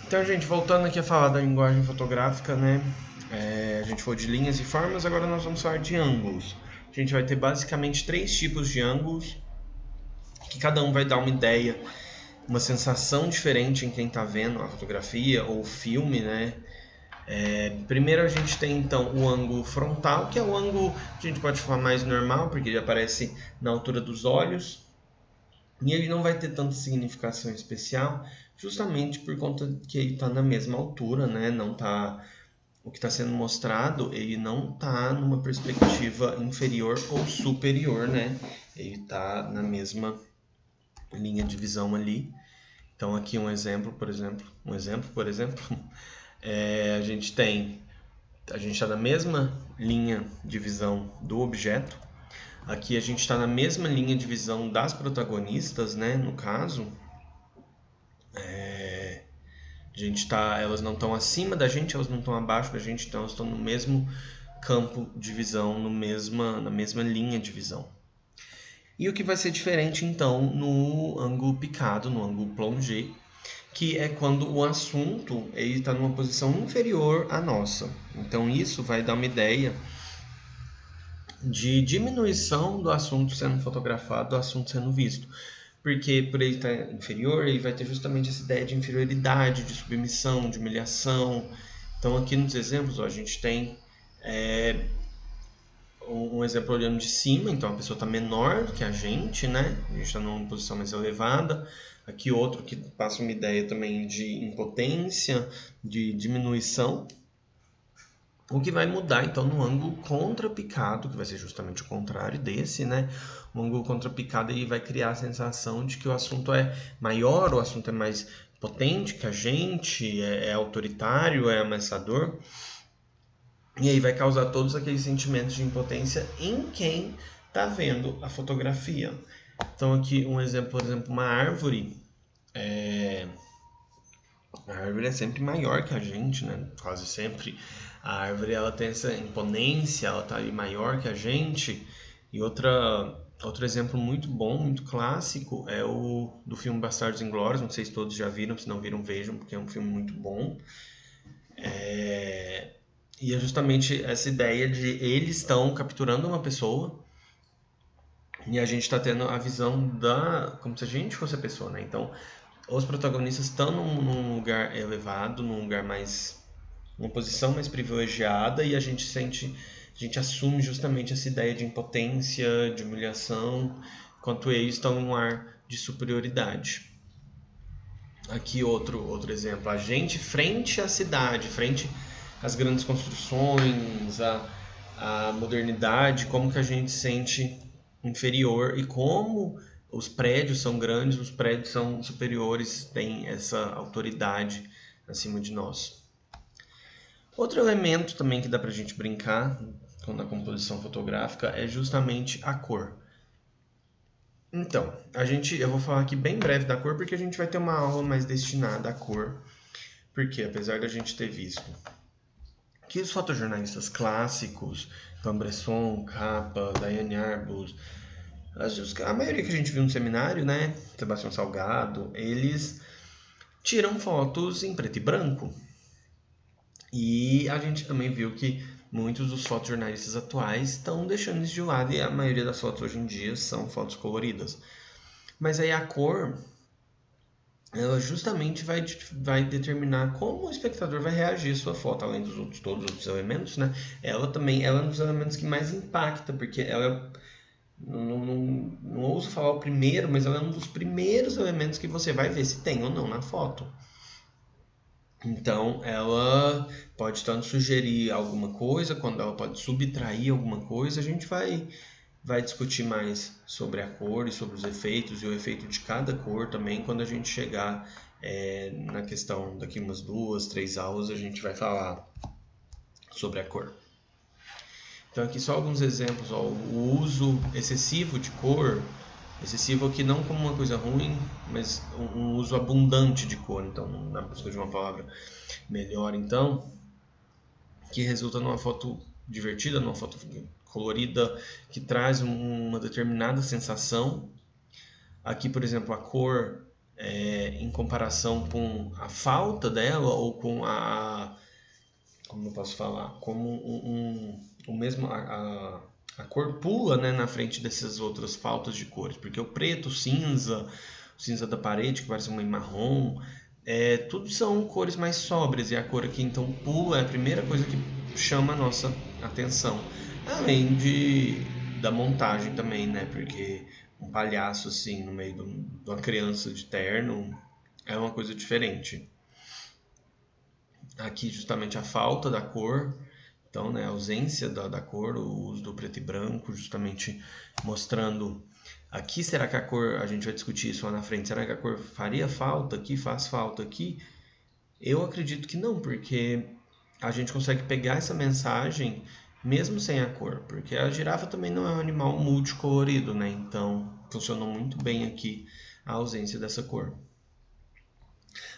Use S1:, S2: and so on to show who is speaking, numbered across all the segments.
S1: Então, gente, voltando aqui a falar da linguagem fotográfica, né? A gente falou de linhas e formas, agora nós vamos falar de ângulos. A gente vai ter basicamente 3 tipos de ângulos, que cada um vai dar uma ideia, uma sensação diferente em quem está vendo a fotografia ou o filme, né? Primeiro a gente tem então o ângulo frontal, que é o ângulo que a gente pode falar mais normal, porque ele aparece na altura dos olhos. E ele não vai ter tanta significação especial, justamente por conta que ele está na mesma altura, né? Não tá, o que está sendo mostrado, ele não está numa perspectiva inferior ou superior, né? Ele está na mesma linha de visão ali. Então aqui um exemplo, por exemplo, a gente está na mesma linha de visão do objeto. Aqui a gente está na mesma linha de visão das protagonistas, né? No caso, elas não estão acima da gente, elas não estão abaixo da gente, então elas estão no mesmo campo de visão, na mesma linha de visão. E o que vai ser diferente então no ângulo picado, no ângulo plongé, que é quando o assunto está numa posição inferior à nossa. Então isso vai dar uma ideia de diminuição do assunto sendo fotografado, do assunto sendo visto. Porque por ele estar inferior, ele vai ter justamente essa ideia de inferioridade, de submissão, de humilhação. Então aqui nos exemplos, ó, a gente tem um exemplo olhando de cima, então a pessoa está menor que a gente, né? A gente está numa posição mais elevada. Aqui outro que passa uma ideia também de impotência, de diminuição. O que vai mudar então no ângulo contrapicado, que vai ser justamente o contrário desse, né? O ângulo contrapicado ele vai criar a sensação de que o assunto é maior, o assunto é mais potente que a gente, é autoritário, é ameaçador. E aí vai causar todos aqueles sentimentos de impotência em quem está vendo a fotografia. Então aqui um exemplo, por exemplo, uma árvore. A árvore é sempre maior que a gente, né? Quase sempre. A árvore ela tem essa imponência, ela está ali maior que a gente. E outro exemplo muito bom, muito clássico, é o do filme Bastardos Inglórios. Não sei se todos já viram, se não viram, vejam, porque é um filme muito bom. E é justamente essa ideia de eles estão capturando uma pessoa e a gente está tendo a visão como se a gente fosse a pessoa, né? Então, os protagonistas estão num lugar elevado, uma posição mais privilegiada e a gente assume justamente essa ideia de impotência, de humilhação, enquanto eles estão em um ar de superioridade. Aqui outro exemplo, a gente frente à cidade, frente às grandes construções, à modernidade, como que a gente se sente inferior e como os prédios são grandes, os prédios são superiores, têm essa autoridade acima de nós. Outro elemento também que dá pra gente brincar na composição fotográfica é justamente a cor. Então, eu vou falar aqui bem breve da cor, porque a gente vai ter uma aula mais destinada à cor. Porque, apesar da gente ter visto que os fotojornalistas clássicos, Van Bresson, Capa, Diane Arbus, a maioria que a gente viu no seminário, né, Sebastião Salgado, eles tiram fotos em preto e branco. E a gente também viu que muitos dos fotojornalistas atuais estão deixando isso de lado e a maioria das fotos hoje em dia são fotos coloridas. Mas aí a cor, ela justamente vai determinar como o espectador vai reagir à sua foto, além dos todos os outros elementos, né? Ela é um dos elementos que mais impacta, porque ela não ouso falar o primeiro, mas ela é um dos primeiros elementos que você vai ver se tem ou não na foto. Então, ela pode tanto sugerir alguma coisa, quando ela pode subtrair alguma coisa, a gente vai discutir mais sobre a cor e sobre os efeitos e o efeito de cada cor também quando a gente chegar na questão daqui umas 2, 3 aulas a gente vai falar sobre a cor. Então aqui só alguns exemplos, ó, o uso excessivo de cor, excessivo aqui não como uma coisa ruim, mas um uso abundante de cor, então na busca de uma palavra melhor, então, que resulta numa foto divertida, numa foto colorida, que traz uma determinada sensação. Aqui, por exemplo, a cor em comparação com a falta dela ou com como eu posso falar, como o mesmo a cor pula, né, na frente dessas outras faltas de cores, porque o preto, o cinza da parede que parece um marrom, tudo são cores mais sóbrias e a cor aqui então pula é a primeira coisa que chama a nossa atenção, além da montagem também, né, porque um palhaço assim no meio de uma criança de terno é uma coisa diferente. Aqui justamente a falta da cor, então, né, a ausência da cor, o uso do preto e branco, justamente mostrando aqui, será que a cor, a gente vai discutir isso lá na frente, será que a cor faria falta aqui, faz falta aqui? Eu acredito que não, porque a gente consegue pegar essa mensagem mesmo sem a cor, porque a girafa também não é um animal multicolorido, né? Então funcionou muito bem aqui a ausência dessa cor.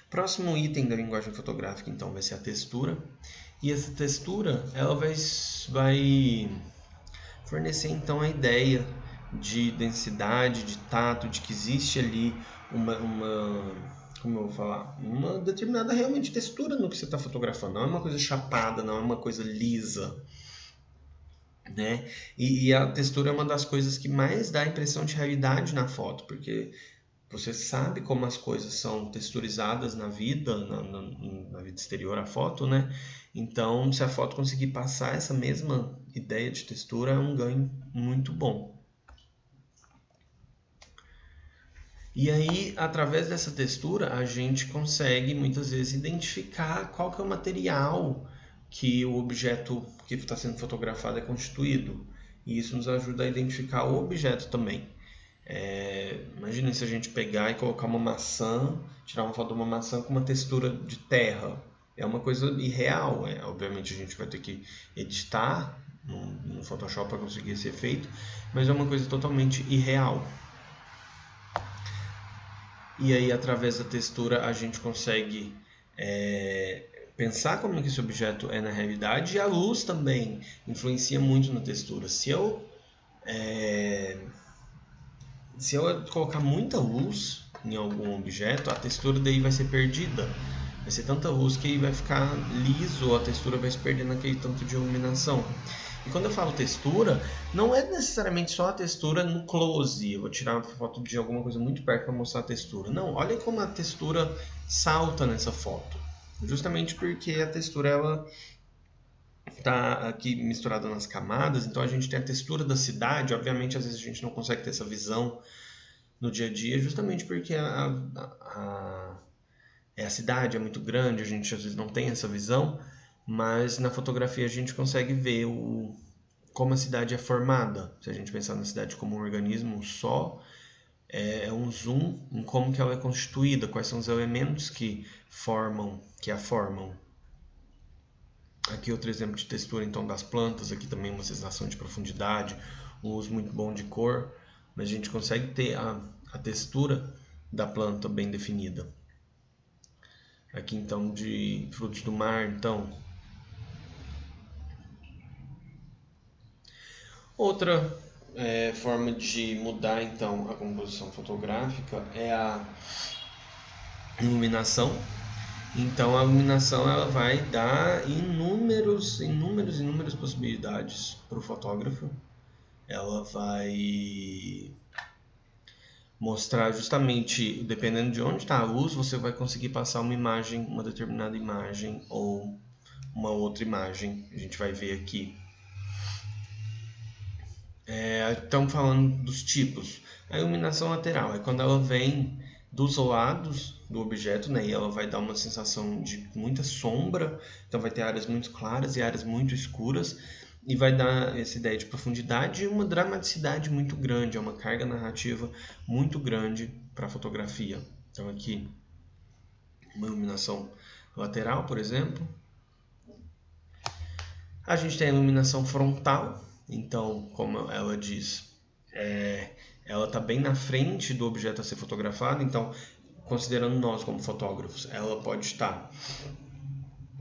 S1: Próximo item da linguagem fotográfica, então, vai ser a textura. E essa textura, ela vai fornecer, então, a ideia de densidade, de tato, de que existe ali como eu vou falar, uma determinada realmente textura no que você está fotografando. Não é uma coisa chapada, não é uma coisa lisa, né? E a textura é uma das coisas que mais dá a impressão de realidade na foto, porque você sabe como as coisas são texturizadas na vida, na vida exterior à foto, né? Então, se a foto conseguir passar essa mesma ideia de textura, é um ganho muito bom. E aí, através dessa textura, a gente consegue muitas vezes identificar qual que é o material que o objeto que está sendo fotografado é constituído. E isso nos ajuda a identificar o objeto também. Imagina se a gente pegar e colocar uma maçã, tirar uma foto de uma maçã com uma textura de terra. É uma coisa irreal. Obviamente a gente vai ter que editar no Photoshop para conseguir esse efeito, mas é uma coisa totalmente irreal. E aí, através da textura, a gente consegue pensar como é que esse objeto é na realidade, e a luz também influencia muito na textura. Se eu colocar muita luz em algum objeto, a textura daí vai ser perdida. Vai ser tanta luz que vai ficar liso, a textura vai se perder naquele tanto de iluminação. E quando eu falo textura, não é necessariamente só a textura no close. Eu vou tirar uma foto de alguma coisa muito perto para mostrar a textura. Não, olha como a textura salta nessa foto. Justamente porque a textura ela está aqui misturada nas camadas, então a gente tem a textura da cidade. Obviamente, às vezes a gente não consegue ter essa visão no dia a dia, justamente porque a cidade é muito grande, a gente às vezes não tem essa visão, mas na fotografia a gente consegue ver como a cidade é formada. Se a gente pensar na cidade como um organismo só, é um zoom em como que ela é constituída, quais são os elementos que a formam. Aqui outro exemplo de textura então das plantas, aqui também uma sensação de profundidade, um uso muito bom de cor, mas a gente consegue ter a textura da planta bem definida. Aqui então de frutos do mar, então. Outra forma de mudar então a composição fotográfica é a iluminação. Então a iluminação ela vai dar inúmeras possibilidades para o fotógrafo. Ela vai mostrar justamente, dependendo de onde está a luz, você vai conseguir passar uma determinada imagem ou uma outra imagem. A gente vai ver aqui. Estamos falando dos tipos. A iluminação lateral é quando ela vem dos lados do objeto, né? E ela vai dar uma sensação de muita sombra, então vai ter áreas muito claras e áreas muito escuras, e vai dar essa ideia de profundidade e uma dramaticidade muito grande, é uma carga narrativa muito grande para a fotografia. Então aqui, uma iluminação lateral, por exemplo. A gente tem a iluminação frontal, então, como ela diz, ela está bem na frente do objeto a ser fotografado, então, considerando nós como fotógrafos, ela pode estar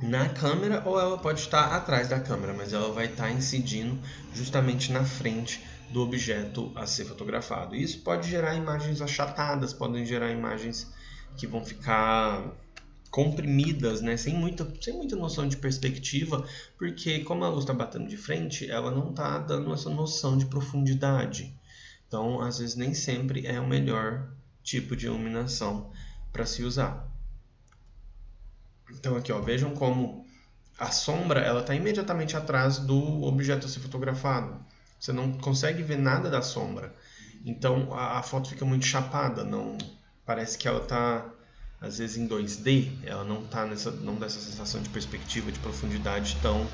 S1: na câmera ou ela pode estar atrás da câmera, mas ela vai estar incidindo justamente na frente do objeto a ser fotografado. Isso pode gerar imagens achatadas, podem gerar imagens que vão ficar comprimidas, né, sem muita noção de perspectiva, porque como a luz está batendo de frente, ela não está dando essa noção de profundidade. Então, às vezes, nem sempre é o melhor tipo de iluminação para se usar. Então, aqui, ó, vejam como a sombra ela está imediatamente atrás do objeto a ser fotografado. Você não consegue ver nada da sombra. Então, a foto fica muito chapada. Não parece que ela está, às vezes, em 2D. Ela não tá não dá essa sensação de perspectiva, de profundidade tão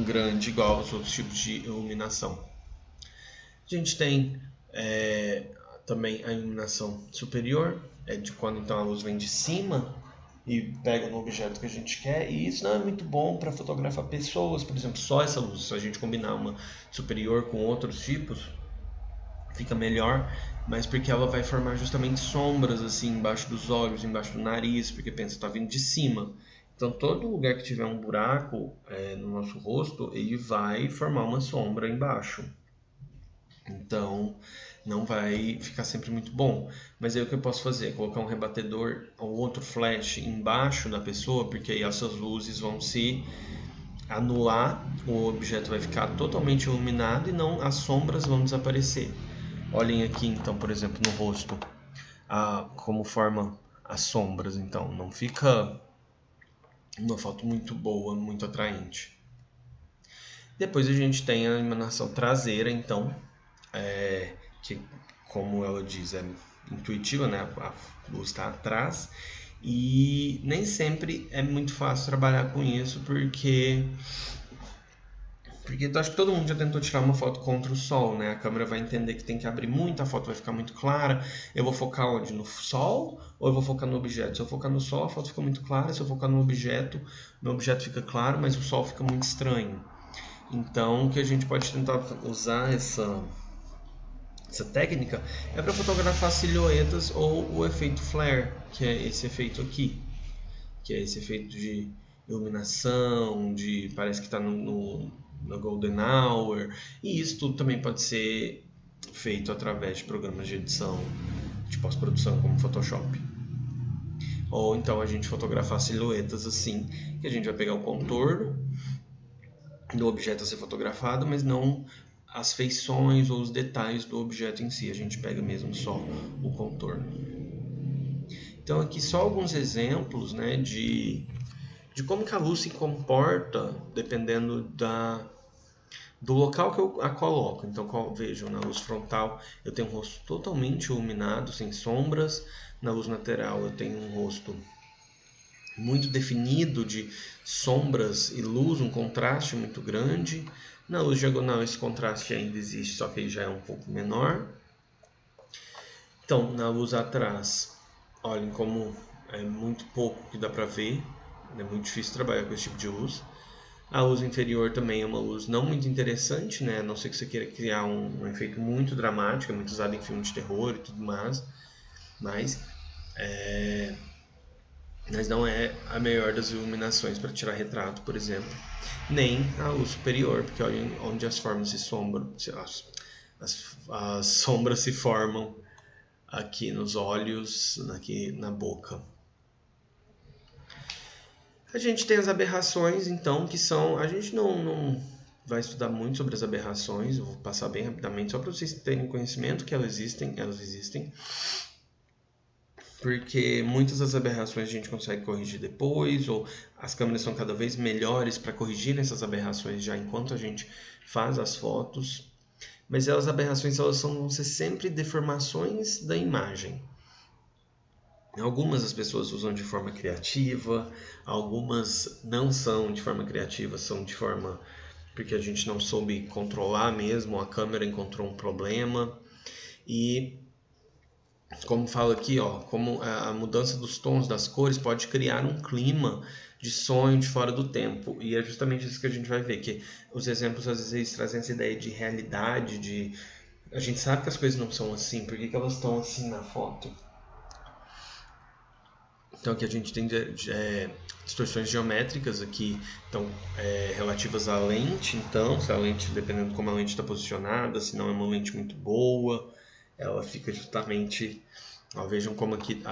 S1: grande igual aos outros tipos de iluminação. A gente tem também a iluminação superior, de quando então a luz vem de cima e pega no objeto que a gente quer, e isso não é muito bom para fotografar pessoas, por exemplo, só essa luz. Se a gente combinar uma superior com outros tipos, fica melhor, mas porque ela vai formar justamente sombras assim embaixo dos olhos, embaixo do nariz, porque pensa, está vindo de cima. Então todo lugar que tiver um buraco no nosso rosto, ele vai formar uma sombra embaixo. Então não vai ficar sempre muito bom. Mas aí o que eu posso fazer? Colocar um rebatedor ou outro flash embaixo da pessoa, porque aí essas luzes vão se anular, o objeto vai ficar totalmente iluminado e não as sombras vão desaparecer. Olhem aqui então, por exemplo, no rosto, como forma as sombras. Então não fica uma foto muito boa, muito atraente. Depois a gente tem a iluminação traseira, então, que, como ela diz, é intuitiva, né? A luz está atrás, e nem sempre é muito fácil trabalhar com isso, porque eu acho que todo mundo já tentou tirar uma foto contra o sol, né? A câmera vai entender que tem que abrir muito, a foto vai ficar muito clara. Eu vou focar onde? No sol ou eu vou focar no objeto? Se eu focar no sol, a foto fica muito clara. Se eu focar no objeto, meu objeto fica claro, mas o sol fica muito estranho. Então, o que a gente pode tentar usar essa técnica é para fotografar silhuetas ou o efeito flare, que é esse efeito aqui, que é esse efeito de iluminação, de parece que está no golden hour, e isso tudo também pode ser feito através de programas de edição, de pós-produção como Photoshop. Ou então a gente fotografar silhuetas assim, que a gente vai pegar o contorno do objeto a ser fotografado, mas não as feições ou os detalhes do objeto em si, a gente pega mesmo só o contorno. Então aqui só alguns exemplos, né, de como que a luz se comporta dependendo do local que eu a coloco. Então vejam, na luz frontal eu tenho um rosto totalmente iluminado, sem sombras. Na luz lateral eu tenho um rosto muito definido de sombras e luz, um contraste muito grande. Na luz diagonal esse contraste ainda existe, só que ele já é um pouco menor. Então, na luz atrás, olhem como é muito pouco que dá para ver. É muito difícil trabalhar com esse tipo de luz. A luz inferior também é uma luz não muito interessante, né? A não ser que você queira criar um efeito muito dramático, é muito usado em filmes de terror e tudo mais. Mas não é a melhor das iluminações para tirar retrato, por exemplo. Nem a luz superior, porque olhem onde as formas se sombram, as sombras se formam aqui nos olhos, aqui na boca. A gente tem as aberrações, então, que são... A gente não vai estudar muito sobre as aberrações, eu vou passar bem rapidamente, só para vocês terem conhecimento que elas existem. Porque muitas das aberrações a gente consegue corrigir depois, ou as câmeras são cada vez melhores para corrigir essas aberrações já enquanto a gente faz as fotos. Mas as aberrações vão ser sempre deformações da imagem. Algumas as pessoas usam de forma criativa, algumas não são de forma criativa, são de forma porque a gente não soube controlar mesmo, a câmera encontrou um problema. E como fala aqui, ó, como a mudança dos tons das cores pode criar um clima de sonho de fora do tempo. E é justamente isso que a gente vai ver, que os exemplos às vezes eles trazem essa ideia de realidade, a gente sabe que as coisas não são assim, por que elas estão assim na foto? Então aqui a gente tem distorções geométricas aqui, então relativas à lente. Então, se a lente, dependendo de como a lente está posicionada, se não é uma lente muito boa, ela fica justamente Ó, vejam como aqui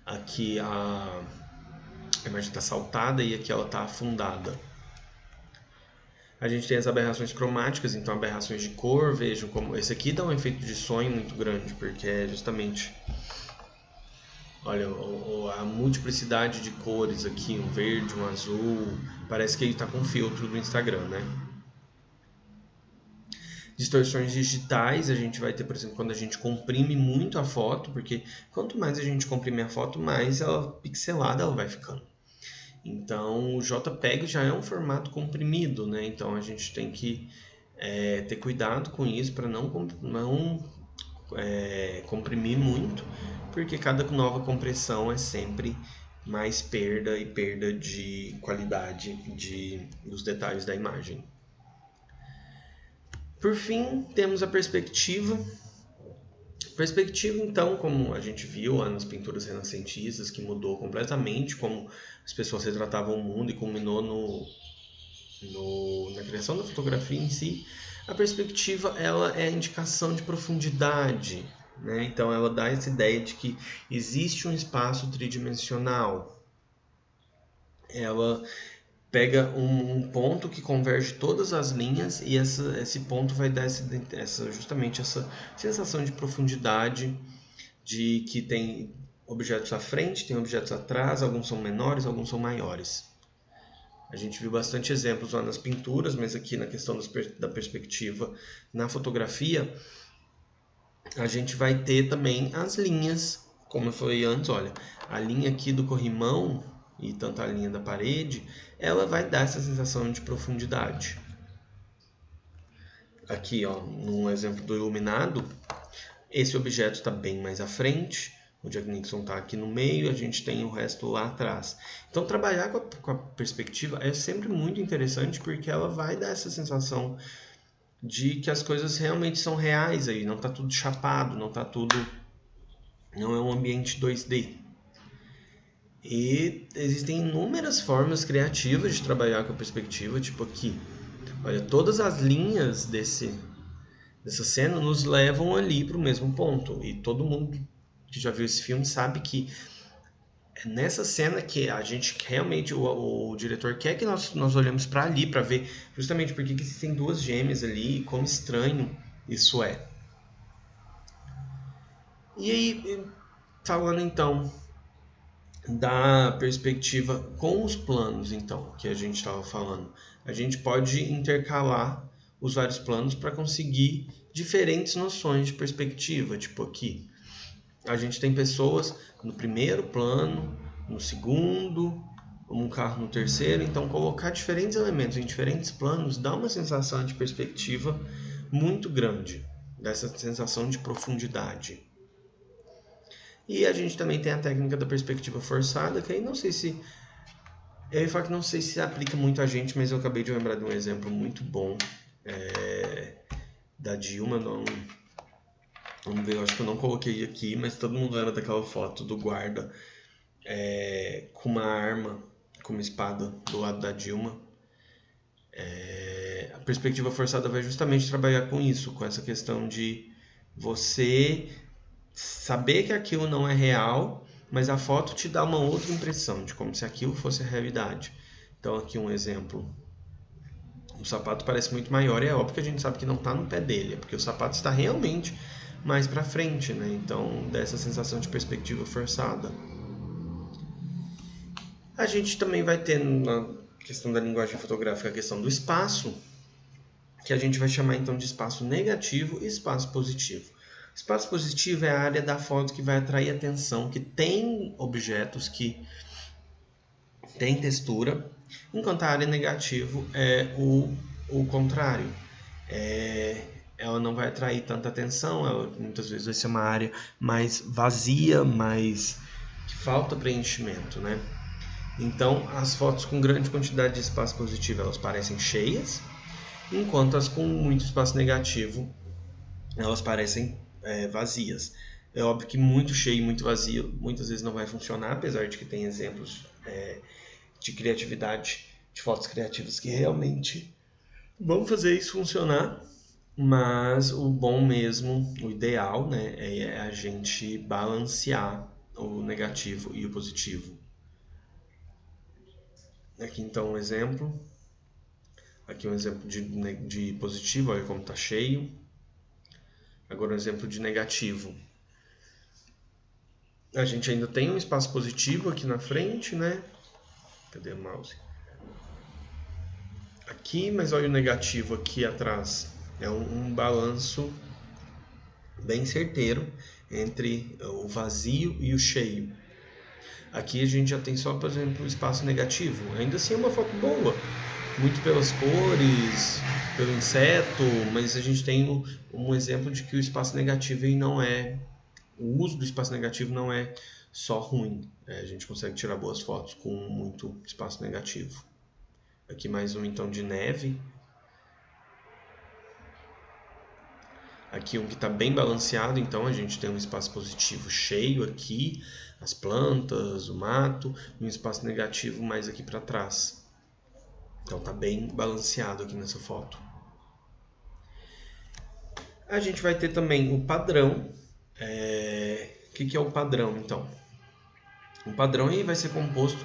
S1: aqui a imagem está saltada e aqui ela está afundada. A gente tem as aberrações cromáticas, então aberrações de cor, vejam como esse aqui dá um efeito de sonho muito grande, porque é justamente, olha, a multiplicidade de cores aqui, um verde, um azul, parece que ele está com filtro do Instagram, né? Distorções digitais, a gente vai ter, por exemplo, quando a gente comprime muito a foto, porque quanto mais a gente comprime a foto, mais ela pixelada ela vai ficando. Então, o JPEG já é um formato comprimido, né? Então, a gente tem que ter cuidado com isso para não comprimir muito, porque cada nova compressão é sempre mais perda e perda de qualidade dos detalhes da imagem. Por fim, temos a perspectiva. Perspectiva, então, como a gente viu lá nas pinturas renascentistas, que mudou completamente como as pessoas retratavam o mundo e culminou na criação da fotografia em si, a perspectiva ela é a indicação de profundidade, né? Então ela dá essa ideia de que existe um espaço tridimensional. Ela pega um ponto que converge todas as linhas e esse ponto vai dar justamente essa sensação de profundidade, de que tem objetos à frente, tem objetos atrás, alguns são menores, alguns são maiores. A gente viu bastante exemplos lá nas pinturas, mas aqui na questão da perspectiva na fotografia, a gente vai ter também as linhas, como eu falei antes, olha, a linha aqui do corrimão e tanto a linha da parede, ela vai dar essa sensação de profundidade. Aqui, ó, num exemplo do iluminado, esse objeto está bem mais à frente, o Jack Nixon está aqui no meio, a gente tem o resto lá atrás. Então, trabalhar com a perspectiva é sempre muito interessante, porque ela vai dar essa sensação de que as coisas realmente são reais aí, não está tudo chapado, não é um ambiente 2D. E existem inúmeras formas criativas de trabalhar com a perspectiva, tipo aqui. Olha, todas as linhas dessa cena nos levam ali para o mesmo ponto. E todo mundo que já viu esse filme sabe que é nessa cena que a gente realmente, o diretor quer que nós olhemos para ali, para ver justamente porque que existem duas gêmeas ali e como estranho isso é. E aí, falando então da perspectiva com os planos, então, que a gente estava falando, a gente pode intercalar os vários planos para conseguir diferentes noções de perspectiva. Tipo aqui, a gente tem pessoas no primeiro plano, no segundo, um carro no terceiro. Então, colocar diferentes elementos em diferentes planos dá uma sensação de perspectiva muito grande, dessa sensação de profundidade. E a gente também tem a técnica da perspectiva forçada, que aí não sei se... Eu ia falar que não sei se aplica muito a gente, mas eu acabei de lembrar de um exemplo muito bom da Dilma. Vamos ver, eu acho que eu não coloquei aqui, mas todo mundo lembra daquela foto do guarda com uma arma, com uma espada do lado da Dilma. A perspectiva forçada vai justamente trabalhar com isso, com essa questão de você saber que aquilo não é real, mas a foto te dá uma outra impressão de como se aquilo fosse a realidade. Então aqui um exemplo. O sapato parece muito maior e é óbvio que a gente sabe que não está no pé dele, é porque o sapato está realmente mais para frente, né? Então dá essa sensação de perspectiva forçada. A gente também vai ter na questão da linguagem fotográfica a questão do espaço, que a gente vai chamar então de espaço negativo e espaço positivo. Espaço positivo é a área da foto que vai atrair atenção, que tem objetos, que tem textura, enquanto a área negativa é o contrário. Ela não vai atrair tanta atenção, ela muitas vezes vai ser uma área mais vazia, mais que falta preenchimento, né? Então, as fotos com grande quantidade de espaço positivo, elas parecem cheias, enquanto as com muito espaço negativo, elas parecem vazias. É óbvio que muito cheio e muito vazio muitas vezes não vai funcionar, apesar de que tem exemplos de criatividade, de fotos criativas que realmente vão fazer isso funcionar. Mas o bom mesmo, o ideal, né, é a gente balancear o negativo e o positivo. Aqui então um exemplo. Aqui um exemplo de positivo, olha como está cheio. Agora um exemplo de negativo. A gente ainda tem um espaço positivo aqui na frente, né? Cadê o mouse? Aqui, mas olha o negativo aqui atrás. É um balanço bem certeiro entre o vazio e o cheio. Aqui a gente já tem só, por exemplo, o espaço negativo. Ainda assim é uma foto boa, muito pelas cores, pelo inseto, mas a gente tem um exemplo de que o espaço negativo não é... O uso do espaço negativo não é só ruim. A gente consegue tirar boas fotos com muito espaço negativo. Aqui mais um então de neve. Aqui um que está bem balanceado, então a gente tem um espaço positivo cheio aqui, as plantas, o mato, e um espaço negativo mais aqui para trás. Então está bem balanceado aqui nessa foto. A gente vai ter também o padrão. O que é o padrão, então? O padrão aí vai ser composto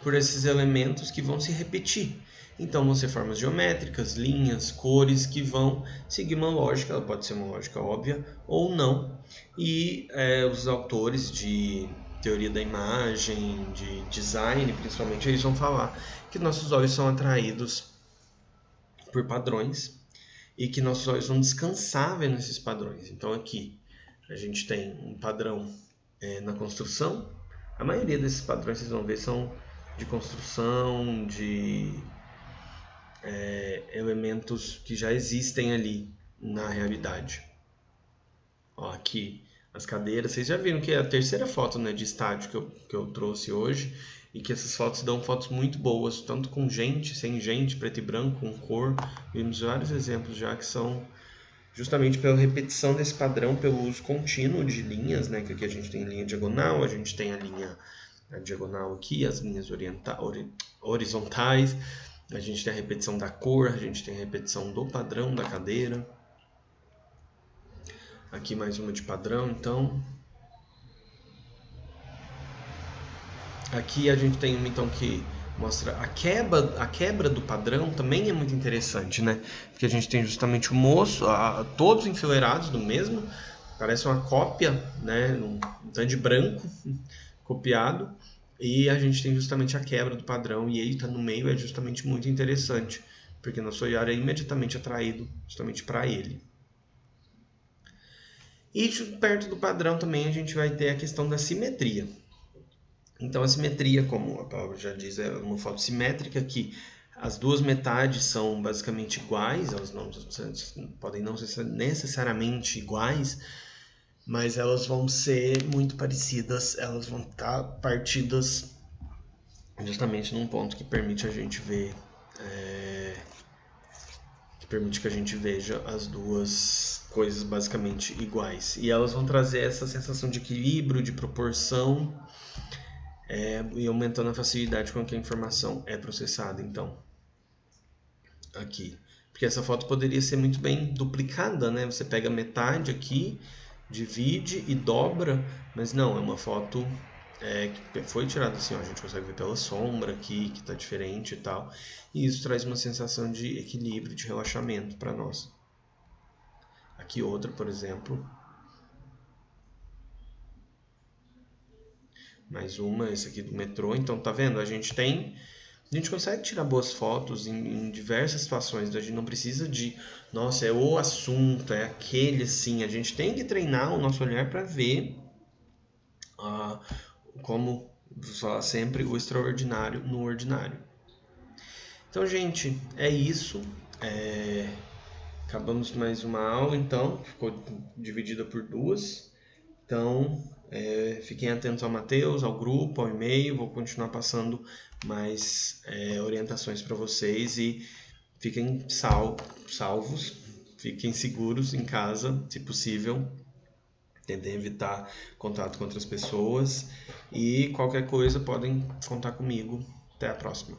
S1: por esses elementos que vão se repetir. Então vão ser formas geométricas, linhas, cores que vão seguir uma lógica, ela pode ser uma lógica óbvia ou não. E os autores de teoria da imagem, de design principalmente, eles vão falar que nossos olhos são atraídos por padrões e que nossos olhos vão descansar vendo esses padrões. Então aqui a gente tem um padrão na construção. A maioria desses padrões vocês vão ver são de construção, de elementos que já existem ali na realidade. Ó, aqui as cadeiras, vocês já viram que é a terceira foto, né, de estádio que eu trouxe hoje, e que essas fotos dão fotos muito boas, tanto com gente, sem gente, preto e branco, com cor. Vimos vários exemplos já que são justamente pela repetição desse padrão, pelo uso contínuo de linhas, né, que aqui a gente tem linha diagonal, a gente tem a linha diagonal aqui, as linhas horizontais, a gente tem a repetição da cor, a gente tem a repetição do padrão da cadeira. Aqui mais uma de padrão, então. Aqui a gente tem uma então que mostra a quebra do padrão, também é muito interessante, né? Porque a gente tem justamente o moço, todos enfileirados do mesmo, parece uma cópia, né? Um tanto de branco copiado, e a gente tem justamente a quebra do padrão, e ele está no meio, é justamente muito interessante, porque nosso olhar é imediatamente atraído justamente para ele. E perto do padrão também a gente vai ter a questão da simetria. Então a simetria, como a palavra já diz, é uma foto simétrica que as duas metades são basicamente iguais, elas não podem não ser necessariamente iguais, mas elas vão ser muito parecidas, elas vão estar partidas justamente num ponto que permite a gente ver, que permite que a gente veja as duas coisas basicamente iguais. E elas vão trazer essa sensação de equilíbrio, de proporção, e aumentando a facilidade com que a informação é processada. Então, aqui, porque essa foto poderia ser muito bem duplicada, né? Você pega metade aqui, divide e dobra, mas não, é uma foto que foi tirada assim, ó, a gente consegue ver pela sombra aqui, que está diferente e tal, e isso traz uma sensação de equilíbrio, de relaxamento para nós. Aqui outra, por exemplo, mais uma, esse aqui do metrô. Então tá vendo? A gente consegue tirar boas fotos em diversas situações. A gente não precisa de, nossa, é o assunto, é aquele assim. A gente tem que treinar o nosso olhar para ver, como vou falar sempre, o extraordinário no ordinário. Então, gente, é isso. Acabamos mais uma aula, então, ficou dividida por duas. Então, fiquem atentos ao Matheus, ao grupo, ao e-mail. Vou continuar passando mais orientações para vocês e fiquem salvos, fiquem seguros em casa, se possível. Tentem evitar contato com outras pessoas e qualquer coisa podem contar comigo. Até a próxima.